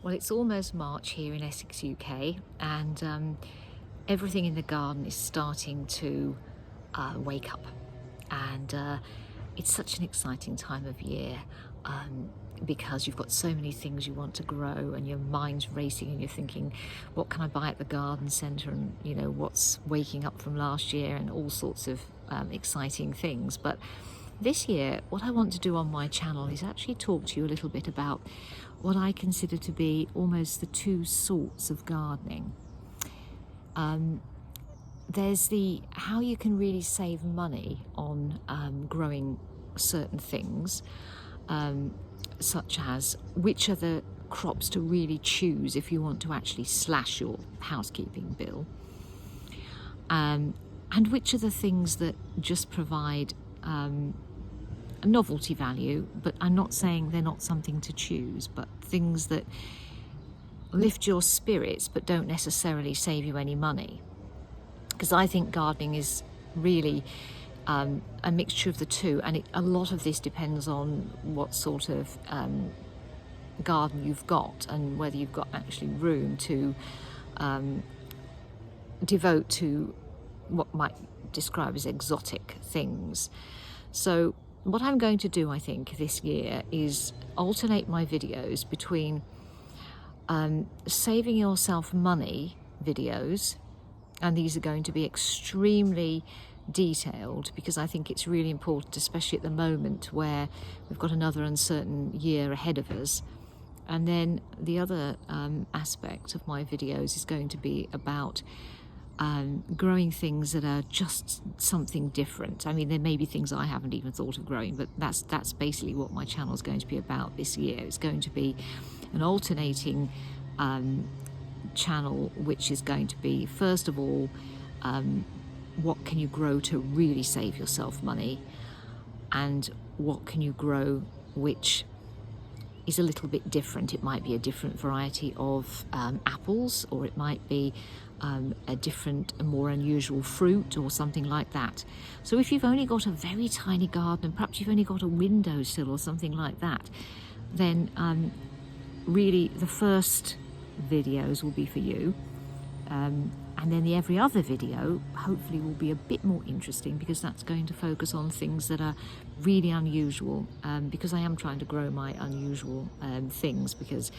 Well, it's almost March here in Essex, UK, and everything in the garden is starting to wake up. And it's such an exciting time of year because you've got so many things you want to grow and your mind's racing and you're thinking, what can I buy at the garden centre, and you know what's waking up from last year and all sorts of exciting things. But this year, what I want to do on my channel is actually talk to you a little bit about what I consider to be almost the two sorts of gardening. There's the how you can really save money on growing certain things, such as which are the crops to really choose if you want to actually slash your housekeeping bill, and which are the things that just provide a novelty value, but I'm not saying they're not something to choose, but things that lift your spirits but don't necessarily save you any money. Because I think gardening is really a mixture of the two, and a lot of this depends on what sort of garden you've got and whether you've got actually room to devote to what might describe as exotic things. So what I'm going to do, I think, this year is alternate my videos between saving yourself money videos, and these are going to be extremely detailed because I think it's really important, especially at the moment where we've got another uncertain year ahead of us. And then the other aspect of my videos is going to be about growing things that are just something different. I mean, there may be things I haven't even thought of growing, but that's basically what my channel is going to be about this year. It's going to be an alternating channel, which is going to be, first of all, what can you grow to really save yourself money, and what can you grow which is a little bit different. It might be a different variety of apples, or it might be a different, a more unusual fruit or something like that. So if you've only got a very tiny garden and perhaps you've only got a windowsill or something like that, then really the first videos will be for you. And then the every other video hopefully will be a bit more interesting, because that's going to focus on things that are really unusual, because I am trying to grow my unusual things, because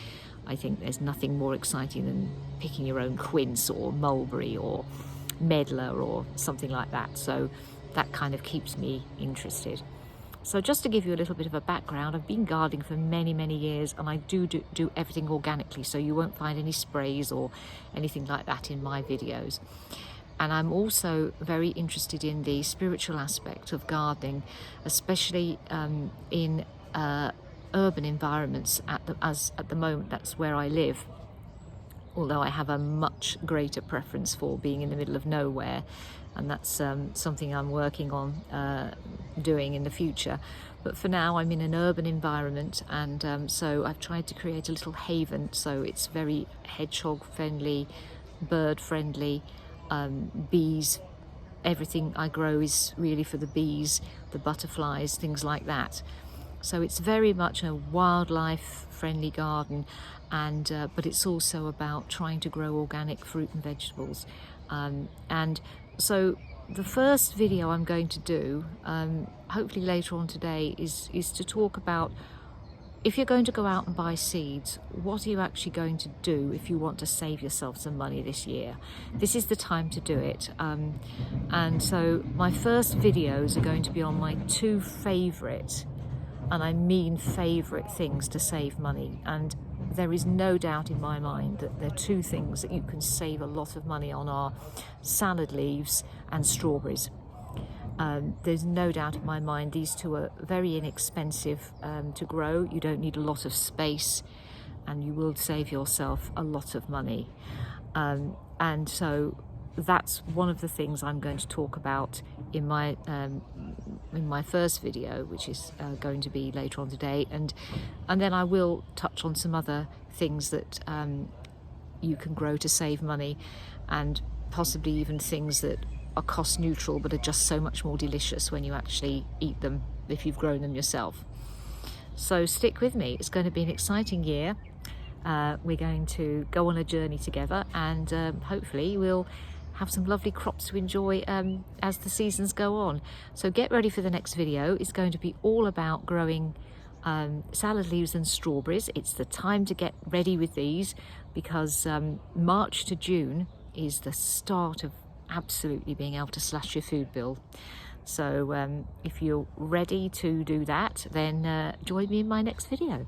I think there's nothing more exciting than picking your own quince or mulberry or medlar or something like that. So that kind of keeps me interested. So just to give you a little bit of a background, I've been gardening for many, many years, and I do everything organically, so you won't find any sprays or anything like that in my videos. And I'm also very interested in the spiritual aspect of gardening, especially in urban environments at the moment. That's where I live, although I have a much greater preference for being in the middle of nowhere, and that's something I'm working on doing in the future. But for now I'm in an urban environment, and so I've tried to create a little haven, so it's very hedgehog friendly, bird friendly, bees. Everything I grow is really for the bees, the butterflies, things like that. So it's very much a wildlife friendly garden, and but it's also about trying to grow organic fruit and vegetables. And so the first video I'm going to do, hopefully later on today, is to talk about, if you're going to go out and buy seeds, what are you actually going to do if you want to save yourself some money this year? This is the time to do it. And so my first videos are going to be on my two favourite, and I mean favourite, things to save money. And there is no doubt in my mind that there are two things that you can save a lot of money on are salad leaves and strawberries. There's no doubt in my mind these two are very inexpensive to grow. You don't need a lot of space, and you will save yourself a lot of money. And so that's one of the things I'm going to talk about in my first video, which is going to be later on today, and then I will touch on some other things that you can grow to save money, and possibly even things that are cost neutral but are just so much more delicious when you actually eat them if you've grown them yourself. So stick with me, it's going to be an exciting year. we're going to go on a journey together, and hopefully we'll have some lovely crops to enjoy as the seasons go on. So get ready for the next video. It's going to be all about growing salad leaves and strawberries. It's the time to get ready with these, because March to June is the start of absolutely being able to slash your food bill. So if you're ready to do that, then join me in my next video.